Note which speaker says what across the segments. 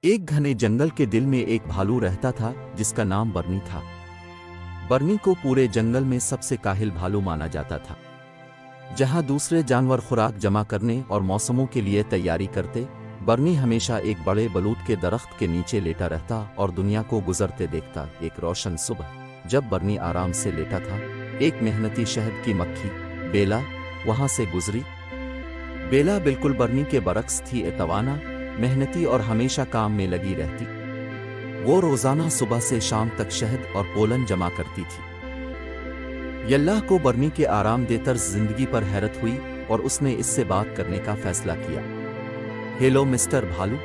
Speaker 1: एक घने जंगल के दिल में एक भालू रहता था जिसका नाम बर्नी था। बर्नी को पूरे जंगल में सबसे काहिल भालू माना जाता था। जहां दूसरे जानवर खुराक जमा करने और मौसमों के लिए तैयारी करते, बर्नी हमेशा एक बड़े बलूत के दरख्त के नीचे लेटा रहता और दुनिया को गुजरते देखता। एक रोशन सुबह जब बर्नी आराम से लेटा था, एक मेहनती शहद की मक्खी बेला वहां से गुजरी। बेला बिल्कुल बर्नी के बरक्स थी, तवाना, मेहनती और हमेशा काम में लगी रहती। वो रोजाना सुबह से शाम तक शहद और पोलन जमा करती थी। यल्लाह को बर्नी के आराम देतर जिंदगी पर हैरत हुई और उसने इससे बात करने का फैसला किया। हेलो मिस्टर भालू,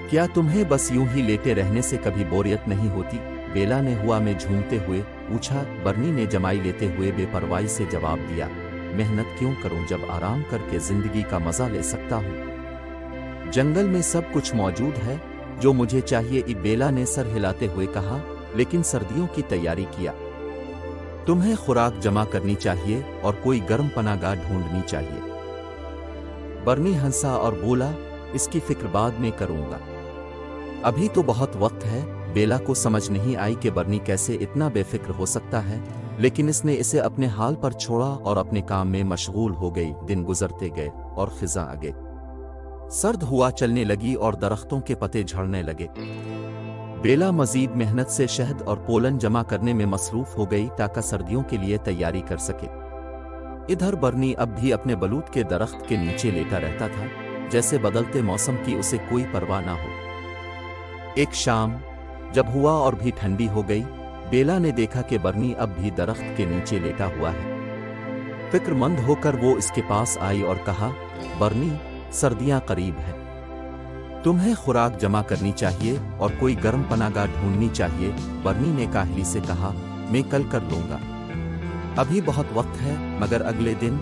Speaker 1: क्या तुम्हें बस यूं ही लेटे रहने से कभी बोरियत नहीं होती? बेला ने हवा में झूमते हुए पूछा। बर्नी ने जमाई लेते हुए बेपरवाही से जवाब दिया, मेहनत क्यों करूं जब आराम करके जिंदगी का मजा ले सकता हूं। जंगल में सब कुछ मौजूद है जो मुझे चाहिए। बेला ने सर हिलाते हुए कहा, लेकिन सर्दियों की तैयारी किया। तुम्हें खुराक जमा करनी चाहिए और कोई गर्म पनाहगाह ढूंढनी चाहिए। बर्नी हंसा और बोला, इसकी फिक्र बाद में करूंगा, अभी तो बहुत वक्त है। बेला को समझ नहीं आई कि बर्नी कैसे इतना बेफिक्र हो सकता है, लेकिन इसने इसे अपने हाल पर छोड़ा और अपने काम में मशगूल हो गई। दिन गुजरते गए और खिज़ां आ गई। सर्द हुआ चलने लगी और दरख्तों के पत्ते झड़ने लगे। बेला मजीद मेहनत से शहद और पोलन जमा करने में मसरूफ हो गई ताकि सर्दियों के लिए तैयारी कर सके। इधर बर्नी अब भी अपने बलूत के दरख्त के नीचे लेटा रहता था, जैसे बदलते मौसम की उसे कोई परवाह ना हो। एक शाम जब हुआ और भी ठंडी हो गई, बेला ने देखा कि बर्नी अब भी दरख्त के नीचे लेटा हुआ है। फिक्रमंद होकर वो इसके पास आई और कहा, बर्नी, सर्दियां करीब है, तुम्हें खुराक जमा करनी चाहिए और कोई गर्म पनाहगाह ढूंढनी चाहिए। बर्नी ने काहली से कहा, मैं कल कर लूंगा, अभी बहुत वक्त है। मगर अगले दिन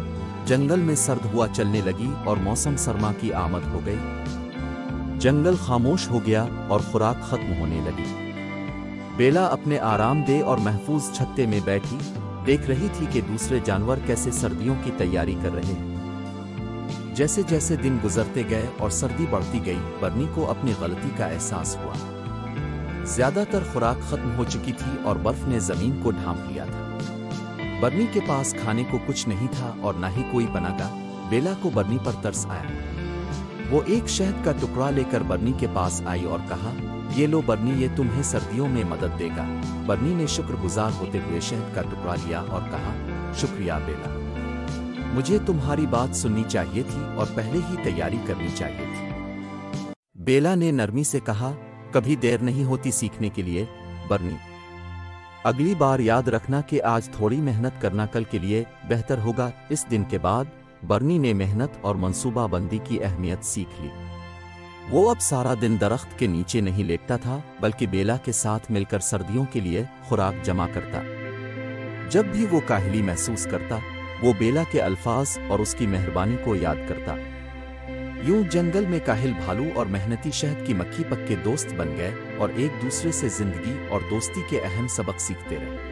Speaker 1: जंगल में सर्द हुआ चलने लगी और मौसम सरमा की आमद हो गई। जंगल खामोश हो गया और खुराक खत्म होने लगी। बेला अपने आरामदेह और महफूज छत्ते में बैठी देख रही थी कि दूसरे जानवर कैसे सर्दियों की तैयारी कर रहे हैं। जैसे जैसे दिन गुजरते गए और सर्दी बढ़ती गई, बर्नी को अपनी गलती का एहसास हुआ। ज्यादातर खुराक खत्म हो चुकी थी और बर्फ ने जमीन को ढांप लिया था। बर्नी के पास खाने को कुछ नहीं था और ना ही कोई पनाहगाह। बेला को बर्नी पर तरस आया। वो एक शहद का टुकड़ा लेकर बर्नी के पास आई और कहा, ये लो बर्नी, ये तुम्हें सर्दियों में मदद देगा। बर्नी ने शुक्रगुजार होते हुए शहद का टुकड़ा लिया और कहा, शुक्रिया बेला, मुझे तुम्हारी बात सुननी चाहिए थी और पहले ही तैयारी करनी चाहिए थी। बेला ने नरमी से कहा, कभी देर नहीं होती सीखने के लिए बर्नी, अगली बार याद रखना कि आज थोड़ी मेहनत करना कल के लिए बेहतर होगा। इस दिन के बाद बर्नी ने मेहनत और मंसूबाबंदी की अहमियत सीख ली। वो अब सारा दिन दरख्त के नीचे नहीं लेटता था, बल्कि बेला के साथ मिलकर सर्दियों के लिए खुराक जमा करता। जब भी वो काहली महसूस करता, वो बेला के अल्फाज और उसकी मेहरबानी को याद करता। यूं जंगल में काहिल भालू और मेहनती शहद की मक्खी पक्के दोस्त बन गए और एक दूसरे से जिंदगी और दोस्ती के अहम सबक सीखते रहे।